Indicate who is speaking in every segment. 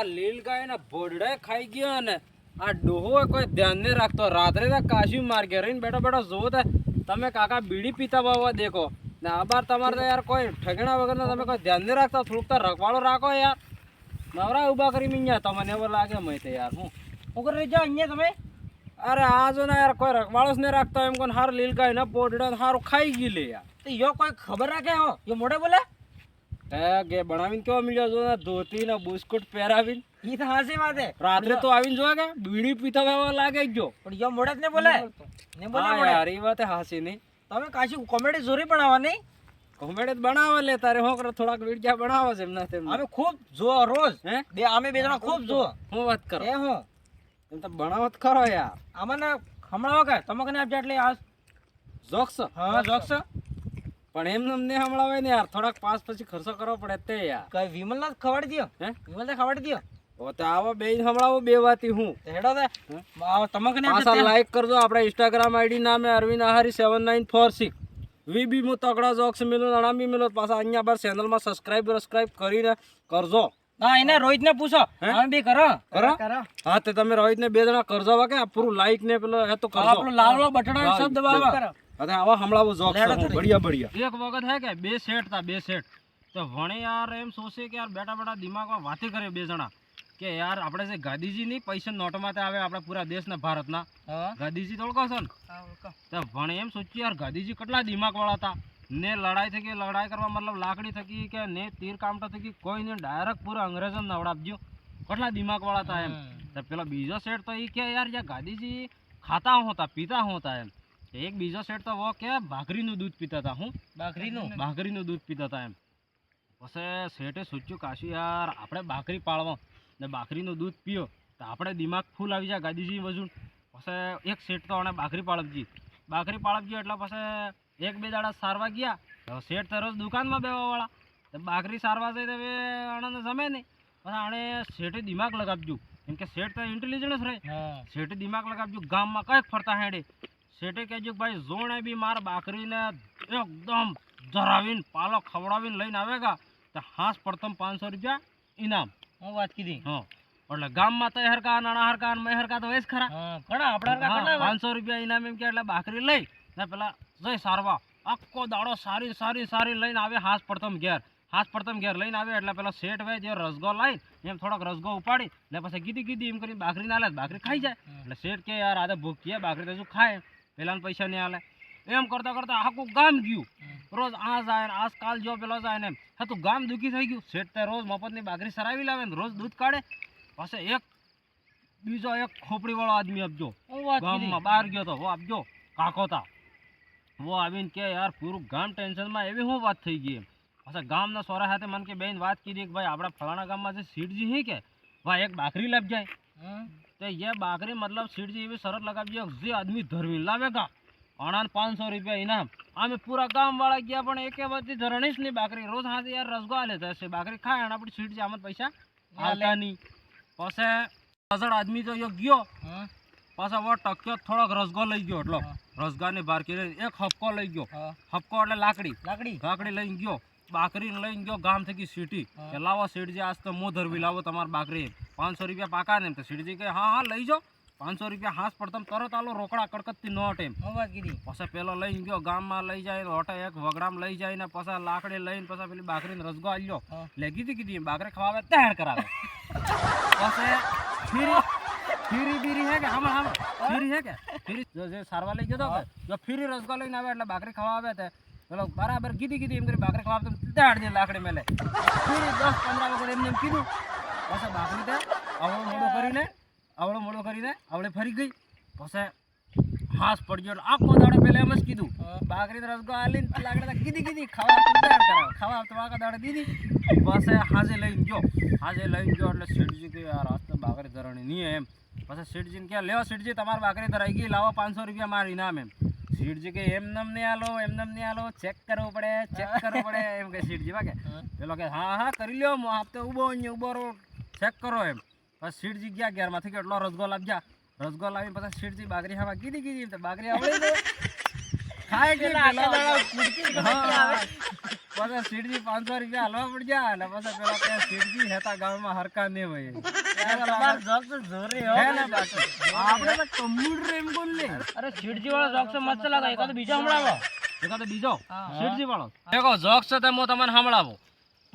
Speaker 1: આ લીલ ગાય ને ભોડડે ખાઈ ગયો ને આ ડોહો કોઈ ધ્યાન નહીં રાખતો. રાત્રે તો કાશી માર ઘેર રહીને બેઠો બેઠો જોવો તો તમે કાકા બીડી પીતા બાવા દેખો ને આ બાર તમારે તો યાર કોઈ ઠગણા વગર તમે કોઈ ધ્યાન નહીં રાખતા. થોડુંક તો રખવાળો રાખો યાર. નવરા ઉભા કરી મીયા તમને એવું લાગે મય તો યાર હું
Speaker 2: કરી જાઓ અહીંયા તમે.
Speaker 1: અરે આ જો ને યાર કોઈ રખવાળો જ નહીં રાખતો એમ કોણ હાર લીલ ગાય ને ભોડડે હારું ખાઈ ગઈ લે યાર.
Speaker 2: તો યો કોઈ ખબર રાખે હો યો મોઢે બોલે
Speaker 1: ગે બનાવીને કેવો મળ્યો જો ને ધોતી ને બિસ્કુટ પહેરાવીને.
Speaker 2: ઈ તો હાસી વાત હે.
Speaker 1: રાત્રે તો આવીને જોવા કે બીડી પીતા હોય લાગે જો
Speaker 2: પણ યો મોઢે જ ને બોલે ને બોલે
Speaker 1: હા
Speaker 2: મોઢે.
Speaker 1: યાર એ વાત હાસી નહીં.
Speaker 2: તમે કાશી કોમેડી જોરી બનાવવા નહીં.
Speaker 1: કોમેડી જ બનાવે લે તારે હું કરે થોડાક વિડિયા બનાવે છે એમના તેમ
Speaker 2: અમે ખૂબ જો રોજ
Speaker 1: હે
Speaker 2: બે અમે બે જણા ખૂબ જો
Speaker 1: હું વાત કરો
Speaker 2: એ હું
Speaker 1: એમ તો બનાવત ખરો યાર.
Speaker 2: અમને હમણાં કે તમે કને આપજો એટલે આ
Speaker 1: જોક્સ
Speaker 2: હા જોક્સ
Speaker 1: પણ એમને અમને હમણાં ને યાર થોડાક પાસ પછી ખર્ચો કરવો પડે તે યાર.
Speaker 2: કઈ વિમલ ના ખવાડી દયો
Speaker 1: હે
Speaker 2: વિમલ ને ખવાડી દયો
Speaker 1: ઓ તો આવો બે હમણાં બે વાતી હું
Speaker 2: હેડો તે તમે કને
Speaker 1: પાછા લાઈક કરજો આપણે ઇન્સ્ટાગ્રામ આઈડી નામે અરવિંદ આહારી 7946 વીબી મુ તગડા જોક્સ મિલો નામ બી મિલો. પાછા અહીંયા પર ચેનલ માં સબસ્ક્રાઇબ કરીને કરજો.
Speaker 2: હા એને રોહિત ને પૂછો અમે બી કરો
Speaker 1: હા તે તમે રોહિત ને બે જણા કરજો વાકે પૂરું લાઈક ને પેલો એ તો કરજો.
Speaker 2: આપણો લાલનો બટન શબ્દ દબાવો.
Speaker 1: અરે આવા હમણાં જોક્સ બઢિયા બઢિયા. એક વખત હે કે બે સેટ હતા બે સેટ તો ભણે યાર એમ સોચે કે યાર બેટા બેટા દિમાગમાં વાતી કરે બે જણા કે યાર આપણે જે ગાંધીજી ની પૈસા નોટમાં આવે આપણે પૂરા દેશના ભારતના ગાંધીજી તો ઓળખો છો ને તો ભણે એમ સોચ્યું યાર ગાંધીજી કેટલા દિમાગ વાળા હતા ને લડાઈ થકી લડાઈ કરવા મતલબ લાકડી થકી કે ને તીર કામટા થકી કોઈ ને ડાયરેક્ટ પૂરા અંગ્રેજો નવડાવજો કેટલા દિમાગ વાળા હતા એમ. તો પેલો બીજો સેટ તો એ કે યાર ગાંધીજી ખાતા હોતા પીતા હોતા એમ. એક બીજો સેટ તો વો કે ભાખરીનું દૂધ પીતા હતા. હું ભાખરીનું દૂધ પીતા હતા એમ. પછી શેઠે સોચ્યું કાશી યાર આપણે ભાખરી પાળવો ને ભાખરીનું દૂધ પીઓ તો આપણે દિમાગ ફૂલ આવી જાય ગાંધીજી વજુ. પછી એક શેઠ તો એને ભાખરી પાળવજી એટલે પછી એક બે દાડા સારવા ગયા. શેઠ તો રોજ દુકાનમાં બેવાવાળા તો ભાખરી સારવા જાય તો હવે આણંદ જમે નહીં. પછી આણે શેઠે દિમાગ લગાવજો કેમ કે શેઠ તો ઇન્ટેલિજન્સ રહે. શેઠે દિમાગ લગાવજો ગામમાં કંઈક ફરતા હેડે શેઠે કહેજો ભાઈ જોણે બી માર બાકરીને એકદમ ધરાવીને પાલો ખવડાવીને લઈને આવેગા તો હાંસ પ્રથમ 500 રૂપિયા ઇનામ.
Speaker 2: હું વાત કીધી
Speaker 1: હા એટલે ગામમાં તો હરકા નાના હરકા મેં હરકા તો હોય જ ખરા.
Speaker 2: ઘણા આપણા
Speaker 1: 500 રૂપિયા ઇનામ એમ કે એટલે બાકરી લઈ ને પેલા જય સારવા આખો દાડો સારી લઈને આવે હાંસ પ્રથમ ઘેર લઈને આવે એટલે પેલા શેઠ ભાઈ જે રસગો લાવી એમ થોડોક રસગો ઉપાડી એટલે પછી કીધી એમ કરીને બાકરી ના લે બાકરી ખાઈ જાય. એટલે શેઠ કે યાર આજે ભૂખીએ બાકરી તો શું ખાય પેલાને પૈસા નહીં આલે એમ કરતા આખું ગામ ગયું રોજ આ જાય ને આજકાલ જો પેલો જાય ને એમ હા તું ગામ દુઃખી થઈ ગયું. શેઠ તે રોજ મફતની બાકરી સરાવી લાવે ને રોજ દૂધ કાઢે. પછી એક બીજો એક ખોપડી વાળો આદમી આપજો ગામમાં બહાર ગયો તો વો આપજો કાકો તા વો આવીને કે યાર પૂરું ગામ ટેન્શનમાં એવી શું વાત થઈ ગઈ એમ. પછી ગામના સોરા સાથે મને કે બેન વાત કીધી કે ભાઈ આપણા ફલાણા ગામમાં જે સીટજી હી કે ભાઈ એક બાકરી લાવ જાય તો એ બાકરી મતલબ સીટજી એવી શરત લગાવજો જે આદમી ધરવી લાવેગા આણા 500 રૂપિયા ઇનામ. અમે પૂરા ગામ વાળા ગયા પણ એકે બધી ધરણીશ નહીં બાકરી રોજ હાથે યાર રસગો આલે તો બાકરી ખાય અને આપણી સીટજી આમાં પૈસા આલતા નહીં. પછી 10 આદમી તો ગયો પાછા વો ટક્યો થોડોક રસગો લઈ ગયો એટલો રસગાની બાર કરી એક હપકો લઈ ગયો હપકો એટલે લાકડી લઈને ગયો બાકરી લઈને ગયો ગામ થકી સીટી કે લાવો સીટજી આજ તો મો ધરવી લાવો તમારી બાકરી 500 રૂપિયા પાકા ને તો સીટજી કે હા લઈ જાઓ 500 રૂપિયા હાંસ પડતમ તરત આલો રોકડા કડકતી નોટ એમ. પછી પેલો લઈને ગયો ગામમાં લઈ જાય રોટે એક વગડામ લઈ જાય ને પછી લાકડી લઈને પછી પેલી બાકરીને રસગો આલ્યો એટલે કીધી બાકરી ખવાવે તૈયાર કરાવે. પછી ફીરી બીરી હે કે ફીરી હે કે ફીરી જે સારવા લઈ ગયો કે જો ફીરી રસગો લઈને આવે એટલે બાકરી ખવાવે તે પેલો બરાબર કીધી એમ કરી બાકરી ખવાવે તો તૈયાર દે લાકડી મેલે ફીરી 10-15 વખત એમને કીધું. પછી બાકરી તે આવડો મોડો કરીને આવડે ફરી ગઈ. પછી હાથ પડજો આખો દાડો પેલા એમ જ કીધું બાકરી રસગો આલીને લાકડી કીધી ખાવા તો આખા દાડે દીધી. પછી હાજે લઈને ગયો એટલે શેઠજી કે યાર આજ તો બાકરી ધરાણી નહીં એમ. પછી શેઠજીને કે લ્યો શેઠજી તમારી બાકરી ધરાઈ ગઈ લાવો 500 રૂપિયા મારી ઇનામ એમ. શેઠજી કે એમનેમ નહીં આલો ચેક કરવું પડે એમ કે શેઠજી વાગે પેલો કે હા કરી લ્યો હું આપ તો ઉભો રહો ચેક કરો એમ. પછી શેઠજી ગયા ઘેરમાંથી કેટલો રસગો લાવજા રસગો લાવીને પછી શેઠજી બાકરી ખાવા કીધી તો બાકરી આવડે ખાય કે પછી શેઠજી 500 રૂપિયા હાલવા પડ્યા અને પછી પેલા કે શેઠજી હેતા ગામમાં હરકા ને હોય
Speaker 2: તમાર જોક તો જોરે હો
Speaker 1: હે ને બાકી આપણે તો કમ્પ્યુટર એમ બોલ લે
Speaker 2: અરે શેઠજી વાળો જોક તો મસ્ત લાગે એકાદ બીજો સંભળાવો
Speaker 1: એકાદ બીજો શેઠજી વાળો દેખો જોક છે તે હું તમને સંભળાવો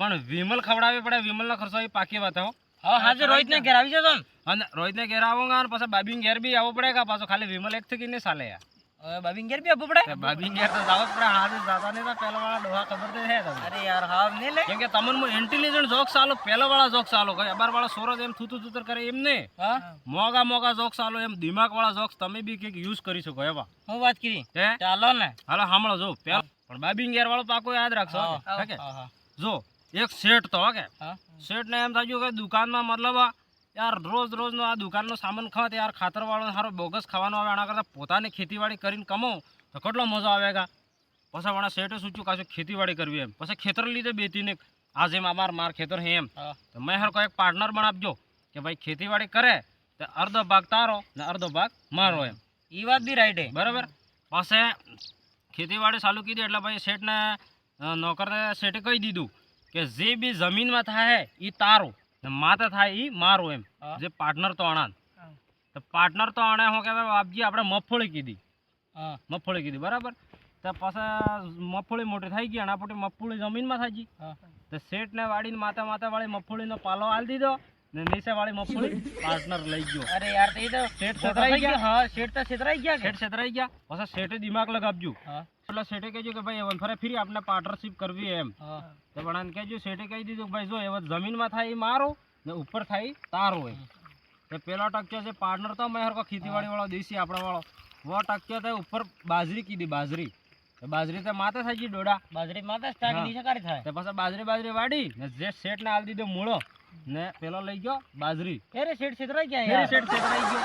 Speaker 1: પણ વિમલ ખવડાવી પડે વિમલ નો ખર્ચો એ પાકી વાત હો
Speaker 2: હા હાજે રોહિત ને ઘેર આવી જતો ને
Speaker 1: અને રોહિત ને ઘેર આવુંગા અને પછી બાબી ઘેર બી આવવું પડે કા પાછો ખાલી વિમલ એક થી કે નહીં ચાલે યાર
Speaker 2: હવે બાબીન ઘેર બી આપવું પડે
Speaker 1: બાબી ઘેર તો જાવ જ પડે હાથે જાતા નહીં તો પેલા વાળા ડોહા ખબર તો છે તમને
Speaker 2: અરે યાર હા ને લે
Speaker 1: કેમ કે તમને ઇન્ટેલિજન્ટ જોક ચાલો પેલા વાળા જોક ચાલો કઈ અબાર વાળા સોરજ એમ થૂતું થૂતર કરે એમ ને
Speaker 2: હા
Speaker 1: મોગા જોક ચાલો એમ દિમાગ વાળા જોક્સ તમે બી કઈક યુઝ કરી શકો એવા
Speaker 2: હું વાત કરી
Speaker 1: હે
Speaker 2: ચાલો ને
Speaker 1: હાલો સાંભળો જો પેલા પણ બાબી ઘેર વાળો પાકો યાદ રાખશો ઓકે
Speaker 2: હા
Speaker 1: જો એક શેઠ તો ઓકે
Speaker 2: હા
Speaker 1: શેઠ ને એમ થાય કે દુકાનમાં મતલબ યાર રોજ નો આ દુકાનનો સામાન ખાવા યાર ખાતર વાળો સારો બોગસ ખાવાનો આવે આના કરતા પોતાની ખેતીવાડી કરીને કમો તો કેટલો મજો આવેગા પછી વણા શેઠે સૂચ્યું કાશું ખેતીવાડી કરવી એમ પછી ખેતર લીધે બેતીને આ જેમ માર ખેતર હે એમ તો મેં હર કોઈ એક પાર્ટનર બનાવજો કે ભાઈ ખેતીવાડી કરે તો અડધો ભાગ તારો ને અડધો ભાગ મારો એમ
Speaker 2: ઈ વાત બી રાઈટ હે
Speaker 1: બરાબર પાસે ખેતીવાડી ચાલુ કીધી એટલે ભાઈ શેઠને નોકરને શેઠે કહી દીધું કે જે બી જમીનમાં થાય એ તારું ને માથે થાય એ મારું એમ જે પાર્ટનર તો અણાન તો પાર્ટનર તો અણે શું કહેવાય બાપજી આપણે મગફળી કીધી બરાબર તો પછી મગફળી મોટી થઈ ગઈ એના પછી મગફળી જમીનમાં થઈ ગઈ તો શેઠને વાળીને માથે વાળી મગફળીનો પાલો આલી દીધો ને નીચે વાળી મગફળી પાર્ટનર લઈ ગયો
Speaker 2: અરે યાર તે તો
Speaker 1: શેઠ
Speaker 2: છેતરાઈ ગયા હા શેઠ તો છેતરાઈ ગયા
Speaker 1: શેઠ છેતરાઈ ગયા પછી શેઠે દિમાગ લગાવજો એટલે શેઠે કહેજો કે ભાઈ એવન ફરે ફરી આપણે પાર્ટનરશિપ કરવી એમ તો પણ કહેજો શેઠે કહી દીધું કે ભાઈ જો એવો જમીનમાં થાય એ મારો ને ઉપર થાય તારો એમ તો પેલો ટક્યો છે પાર્ટનર તો મેં હરકો ખેતીવાડી વાળો દેશી આપણા વાળો વો ટક્યો તો ઉપર બાજરી કીધી બાજરી તો માથે થઈ ગઈ ડોડા
Speaker 2: બાજરી માથે સ્ટાક નીચે કાઢી થાય
Speaker 1: તો પછી બાજરી વાડી ને જે શેઠ ને આલ દીધો મૂળો ને પેલો લઈ ગયો બાજરી
Speaker 2: અરે શેઠ છેતરાઈ ગયા
Speaker 1: ફેરે
Speaker 2: યાર
Speaker 1: શેઠ છેતરાઈ ગયો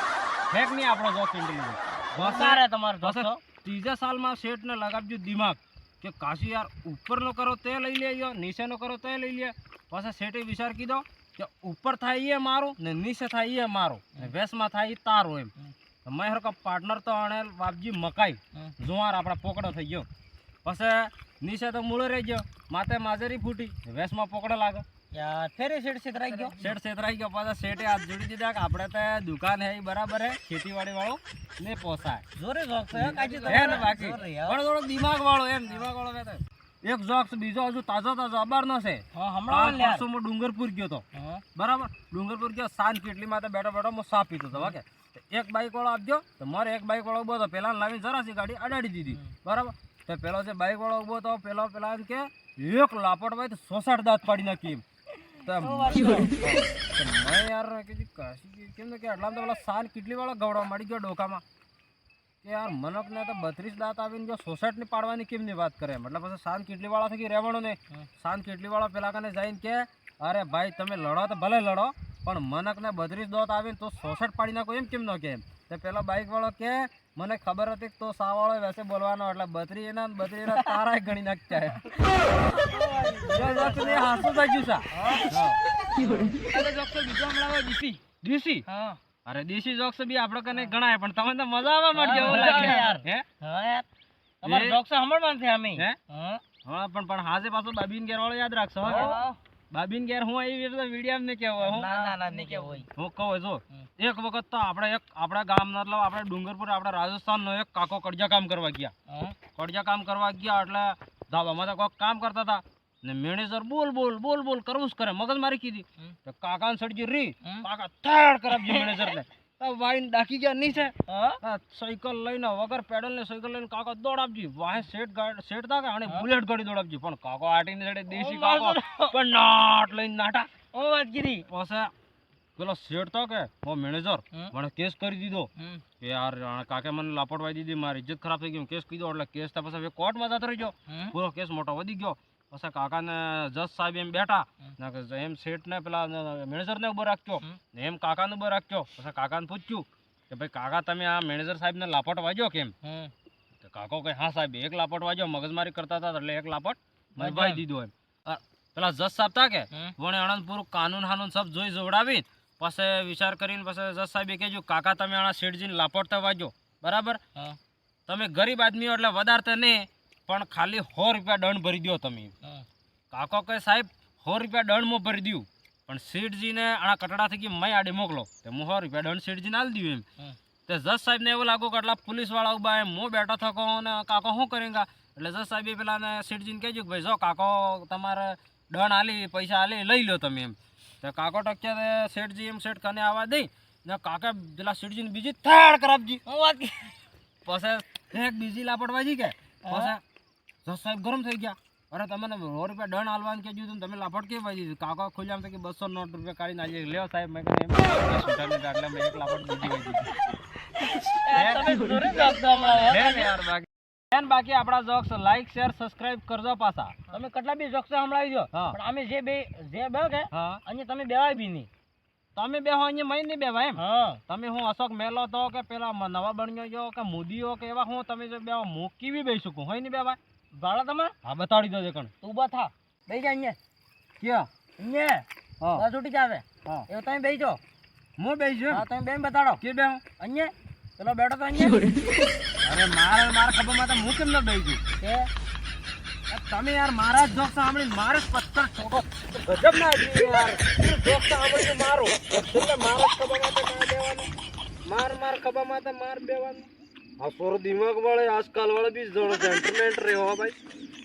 Speaker 1: ફેક નહીં આપણો જોક ઇન્ટેલિજન્ટ
Speaker 2: બસારે તમારો
Speaker 1: બસ
Speaker 2: દોસ્તો
Speaker 1: ત્રીજા સાલમાં શેઠ ને લગાવજો દિમાગ કે કાશી યાર ઉપરનો કરો તે લઈ લેજો નીચેનો કરો તે લઈ લે પછી શેઠે વિચાર કીધો કે ઉપર થાય એ મારું ને નીચે થાય એ મારું ને વેસમાં થાય એ તારું એમ મેં હરકો પાર્ટનર તો અણે બાપજી મકાઈ જુવાર આપણા પોકડો થઈ ગયો પછી નીચે તો મૂળો રહી ગયો માથે માજરી ફૂટી વેસમાં પોકડો લાગે
Speaker 2: યાર ફેરે શેઠ છેતરાઈ ગયો
Speaker 1: શેઠ છેતરાઈ ગયો પછી શેઠે હાથ જોડી દીધા કે આપણે તો દુકાન હે ઈ બરાબર હે ખેતીવાડી વાળો ને પોસાય
Speaker 2: જોરે જોક છે કાજી
Speaker 1: હે ને બાકી પણ થોડો દિમાગ વાળો મેં તો એક જોક્સ બીજો હજુ તાજો અબારનો છે
Speaker 2: હા હમણાં યાર
Speaker 1: પરસો હું ડુંગરપુર ગયો તો બરાબર ડુંગરપુર ગયો સાંજ કેટલીમાં તો બેઠો હું સા પીતો હતો ઓકે એક બાઈક વાળો આપજો તો મારે એક બાઈક વાળો ઉભો હતો પેલા લાવીને જરાસી ગાડી અડાડી દીધી બરાબર તો પેલો જે બાઈક વાળો ઉભો હતો પેલા એમ કે એક લાપટ ભાઈ તો 66 દાંત પાડી નાખી એમ તો મેં યાર કીધું કાશી કેમ કે આટલા તો પેલા સાંજ કેટલી વાળો ગવડવા મળી ગયો ડોકામાં કે યાર મનકને તો 32 દાંત આવીને જો 66 ની પાડવાની કેમની વાત કરે મતલબ પછી સાંજ કેટલી વાળા થઈ રહેવાનું ને સાંજ કેટલી વાળા પેલા કને જઈને કે અરે ભાઈ તમે લડો તો ભલે લડો પણ મનકને 32 દાંત આવીને તો 66 પાડી નાખો એમ કેમ ન કે એમ તો પેલા બાઈક વાળો કે મને ખબર હતી કે તો સા વાળો વેસે બોલવાનો એટલે 32 એના તારા ગણી નાખતા હાસુ થઈ ગયું સા
Speaker 2: બીજો હમણાં
Speaker 1: દેશી
Speaker 2: હા
Speaker 1: અરે દેશી જોક્સ બી આપણે કને ગણાય પણ તમને તો મજા આવવા માંડ્યો એવું લાગે
Speaker 2: યાર.
Speaker 1: હે
Speaker 2: હા યાર તમાર જોક છે હમણાં છે અમે
Speaker 1: હે
Speaker 2: હા
Speaker 1: હા પણ હાજે પાછો બાબીન ઘેર વાળો યાદ રાખશો હો બાબીન ઘેર હું આવી રીતે વિડીયો ને કેવો હું
Speaker 2: ના નહીં કેવું હોય
Speaker 1: હું કહું જો એક વખત તો આપણા ગામ મતલબ આપણે ડુંગરપુર આપણે રાજસ્થાનનો એક કાકો કડિયા કામ કરવા ગયા એટલે ધાબામાં તો કોઈક કામ કરતા હતા ને મેનેજર બોલ કરવું જ કરે મગજ મારી કીધી તો કાકાને સડજી રી કાકા થાડ કરાવજી મેનેજર ને વાઈન ડાકી ગયા નીચે સાયકલ લઈને વગર પેડલ ને સાયકલ લઈને કાકા દોડાવજી વાહે સેટ થાય અને બુલેટ ગાડી દોડાવજી પણ કાકો આટીને ચડે દેશી કાકો પણ નાટ લઈને નાટા
Speaker 2: ઓ વાત કીધી
Speaker 1: પછી પેલો શેઠ તો કે ઓ મેનેજર મને કેસ કરી દીધો કે યાર કાકે મને લાપટવાઈ દીધી મારી ઇજ્જત ખરાબ થઈ ગઈ કેસ કીધો એટલે કેસ તો પછી કોર્ટમાં જતો રહી ગયો પૂરો કેસ મોટો વધી ગયો પછી કાકાને જજ સાહેબ એમ બેઠા એમ શેઠને પેલા મેનેજરને ઉભો રાખ્યો ને એમ કાકાને ઉભો રાખ્યો પછી કાકાને પૂછ્યું કે ભાઈ કાકા તમે આ મેનેજર સાહેબને લાપટ વાગ્યો કેમ તો કાકો કહે હા સાહેબ એક લાપટ વાગ્યો મગજમારી કરતા હતા એટલે એક લાપટ વાઈ દીધો એમ પેલા જજ સાહેબ તા કે વણે આણંદપુર કાનૂન સબ જોઈ જોવડાવી પછી વિચાર કરીને પછી જજ સાહેબે કહેજો કાકા તમે આણા શેઠજીને લાપટ વાગ્યો બરાબર તમે ગરીબ આદમીઓ એટલે વધારતા નહીં પણ ખાલી 100 રૂપિયા દંડ ભરી દો તમે કાકો કહે સાહેબ 100 રૂપિયા દંડમાં ભરી દઉં પણ શેઠજીને આ કટડાથી કે મેં આડે મોકલો તે હું 100 રૂપિયા દંડ શેઠજીને આલી દઉં એમ તે જજ સાહેબને એવું લાગ્યું કે આટલા પોલીસવાળા ઉભા એમ હું બેઠો થકો અને કાકો શું કરેગા એટલે જજ સાહેબે પેલાને શેઠજીને કહેજો કે ભાઈ જો કાકો તમારે દંડ આલી પૈસા આલી લઈ લો તમે એમ તો કાકો ટક્યા શેઠજી એમ શેઠ કને આવવા દઈ ને કાકા પેલા શેઠજીને બીજી થાળ કરાપજી
Speaker 2: હું વાત કરી.
Speaker 1: પછી એક બીજી લાપટવાજી કે પછી જજ સાહેબ ગરમ થઈ ગયા અરે તમને 100 રૂપિયા દંડ આલવાનું કહેજો તો તમે લાપટ કેમ વાજી દીધું કાકા ખોલ્યા કે 200 નોટ રૂપિયા કાઢીને આલી લ્યો સાહેબ મેં કહ્યું એમ છૂટાને એટલે મેં એક લાપટ બીજી વાજી
Speaker 2: તમે જોરે જોક્સ હમણાં
Speaker 1: યાર બાકી આપણા જોક્સ લાઈક શેર સબસ્ક્રાઇબ કરજો પાછા
Speaker 2: તમે કેટલા બી જોક્સ સંભળાવી દો
Speaker 1: હા.
Speaker 2: પણ અમે જે બે કે
Speaker 1: હા
Speaker 2: અહીંયા તમે બેવાય બી નહીં.
Speaker 1: તમે બેહો અહીંયા મય નહીં બેવા એમ
Speaker 2: હા
Speaker 1: તમે હું અશોક મેલો તો કે પેલા નવા બન્યો જો કે મોદીઓ કે એવા હું તમે જો બેવા મૂકી બી બેસી શકું હોય નહીં બેવા
Speaker 2: ભાડા તમારે
Speaker 1: હા બતાડી દો કણ
Speaker 2: તું ઉભા થા બેસી જા અહીંયા
Speaker 1: ક્યાં
Speaker 2: અહીંયા
Speaker 1: હા
Speaker 2: બસ ઉઠી જાવે
Speaker 1: હા
Speaker 2: એવું તમે બેસી જાઓ.
Speaker 1: હું બેસી
Speaker 2: હા તમે બેન બતાડો
Speaker 1: કે બેહો
Speaker 2: અહીંયા પેલો બેઠો તો અહીંયા
Speaker 1: અરે મારા ખબર માં હું કેમ ન બેસી
Speaker 2: કે
Speaker 1: તમે યાર મારા જ જોક સાંભળીને મારે જ પથ્થર ઠોકો ગજબ ના આવી યાર જોક સાંભળીને મારો એટલે મારા જ ખબર માટે ના દેવાનું માર ખબર માટે માર દેવાનું આ સોર દિમાગ વાળે આજકાલ વાળે બી જોડો સેન્ટિમેન્ટ રહ્યો હો ભાઈ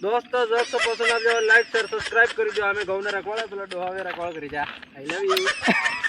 Speaker 1: દોસ્તો જોક પસંદ આવ્યો લાઈક શેર સબસ્ક્રાઇબ કરી દો અમે ગૌને રખવાડે પેલા ડોહાવે રખવાડ કરી જા આઈ લવ યુ